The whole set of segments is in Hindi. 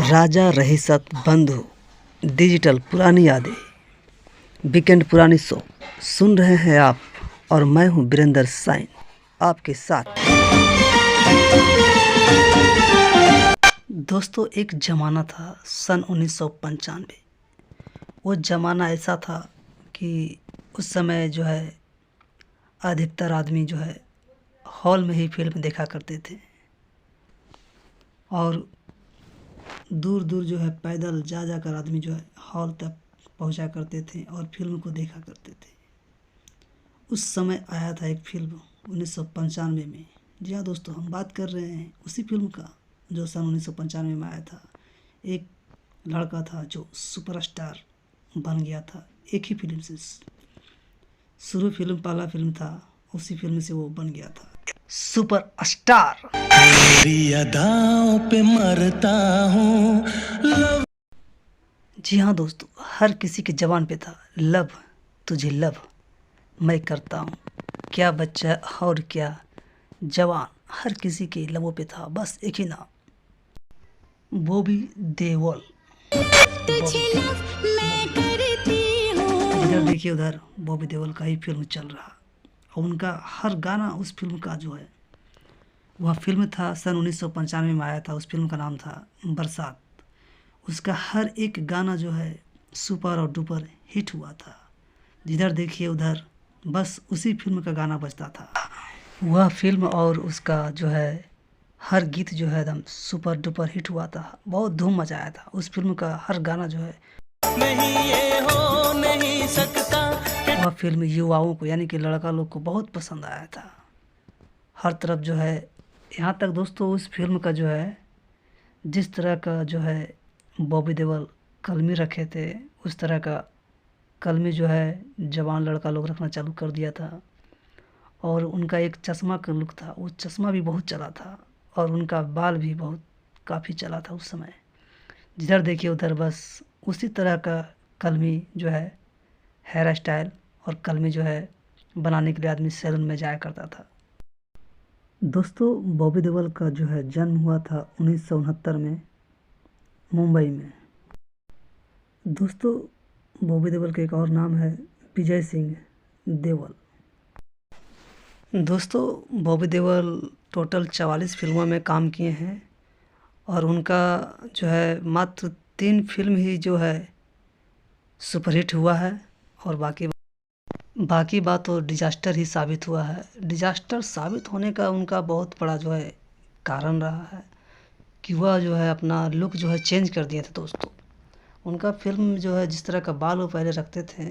राजा रहीसत बंधु डिजिटल पुरानी यादें वीकेंड पुरानी शो सुन रहे हैं आप, और मैं हूं वीरेंद्र साइन आपके साथ। दोस्तों, एक ज़माना था सन 1995। वो ज़माना ऐसा था कि उस समय जो है अधिकतर आदमी जो है हॉल में ही फिल्म देखा करते थे, और दूर दूर जो है पैदल जा जाकर आदमी जो है हॉल तक पहुंचा करते थे और फिल्म को देखा करते थे। उस समय आया था एक फिल्म 1995 में। जी हाँ दोस्तों, हम बात कर रहे हैं उसी फिल्म का जो सन 1995 में आया था। एक लड़का था जो सुपरस्टार बन गया था एक ही फिल्म से। शुरू फिल्म पहला फिल्म था, उसी फिल्म से वो बन गया था सुपरस्टार। तेरी अदाओं पे मरता हूँ। जी हाँ दोस्तों, हर किसी के जबान पे था लव, तुझे लव मैं करता हूँ। क्या बच्चा और क्या जवान, हर किसी के लबों पे था बस एक ही नाम, बॉबी देओल। जिधर देखिए उधर बॉबी देओल का ही फिल्म चल रहा, और उनका हर गाना उस फिल्म का जो है, वह फिल्म था सन 1995 में आया था। उस फिल्म का नाम था बरसात। उसका हर एक गाना जो है सुपर और डुपर हिट हुआ था। जिधर देखिए उधर बस उसी फिल्म का गाना बजता था। वह फिल्म और उसका जो है हर गीत जो है एकदम सुपर डुपर हिट हुआ था, बहुत धूम मचाया था। उस फिल्म का हर गाना जो है नहीं ये हो नहीं सकता। वह फिल्म युवाओं को यानी कि लड़का लोग को बहुत पसंद आया था हर तरफ जो है। यहाँ तक दोस्तों उस फिल्म का जो है जिस तरह का जो है बॉबी देओल कलमी रखे थे, उस तरह का कलमी जो है जवान लड़का लोग रखना चालू कर दिया था। और उनका एक चश्मा का लुक था, वो चश्मा भी बहुत चला था, और उनका बाल भी बहुत काफ़ी चला था उस समय। जिधर देखिए उधर बस उसी तरह का कलमी जो है हेयर स्टाइल और कलमी जो है बनाने के लिए आदमी सैलून में जाया करता था। दोस्तों, बॉबी देओल का जो है जन्म हुआ था 1969 में मुंबई में। दोस्तों, बॉबी देओल का एक और नाम है विजय सिंह देओल। दोस्तों, बॉबी देओल टोटल 44 फिल्मों में काम किए हैं, और उनका जो है मात्र 3 फिल्म ही जो है सुपरहिट हुआ है, और बाकी बात तो डिजास्टर ही साबित हुआ है। डिजास्टर साबित होने का उनका बहुत बड़ा जो है कारण रहा है कि वह जो है अपना लुक जो है चेंज कर दिए थे। दोस्तों, उनका फिल्म जो है जिस तरह का बाल वो पहले रखते थे,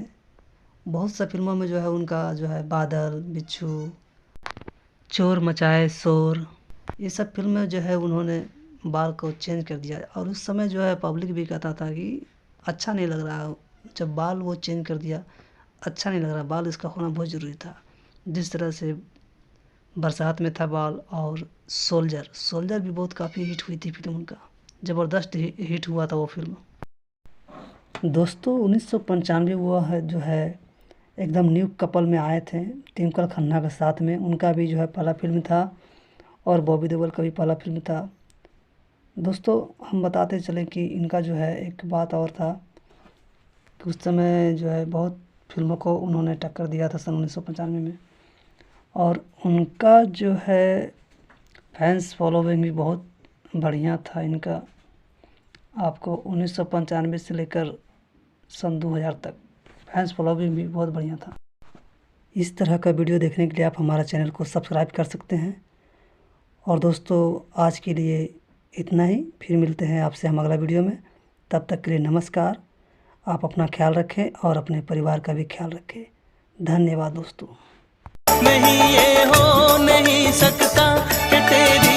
बहुत सा फिल्मों में जो है उनका जो है बादल, बिच्छू, चोर मचाए शोर, ये सब फिल्म में जो है उन्होंने बाल को चेंज कर दिया। और उस समय जो है पब्लिक भी कहता था कि अच्छा नहीं लग रहा, जब बाल वो चेंज कर दिया अच्छा नहीं लग रहा, बाल इसका होना बहुत ज़रूरी था। जिस तरह से बरसात में था बाल, और सोल्जर भी बहुत काफ़ी हिट हुई थी फिल्म, उनका ज़बरदस्त हिट हुआ था वो फिल्म। दोस्तों, 1995 वो है जो है एकदम न्यू कपल में आए थे ट्विंकल खन्ना के साथ में। उनका भी जो है पहला फिल्म था, और बॉबी देओल का भी पहला फिल्म था। दोस्तों, हम बताते चले कि इनका जो है एक बात और था कि उस समय जो है बहुत फिल्मों को उन्होंने टक्कर दिया था सन 1995 में, और उनका जो है फैंस फॉलोइंग भी बहुत बढ़िया था इनका। आपको 1995 से लेकर सन 2000 तक फैंस फॉलोइंग भी बहुत बढ़िया था। इस तरह का वीडियो देखने के लिए आप हमारा चैनल को सब्सक्राइब कर सकते हैं। और दोस्तों, आज के लिए इतना ही, फिर मिलते हैं आपसे हम अगला वीडियो में। तब तक के लिए नमस्कार। आप अपना ख्याल रखें और अपने परिवार का भी ख्याल रखें। धन्यवाद दोस्तों। नहीं ये हो नहीं सकता कि तेरी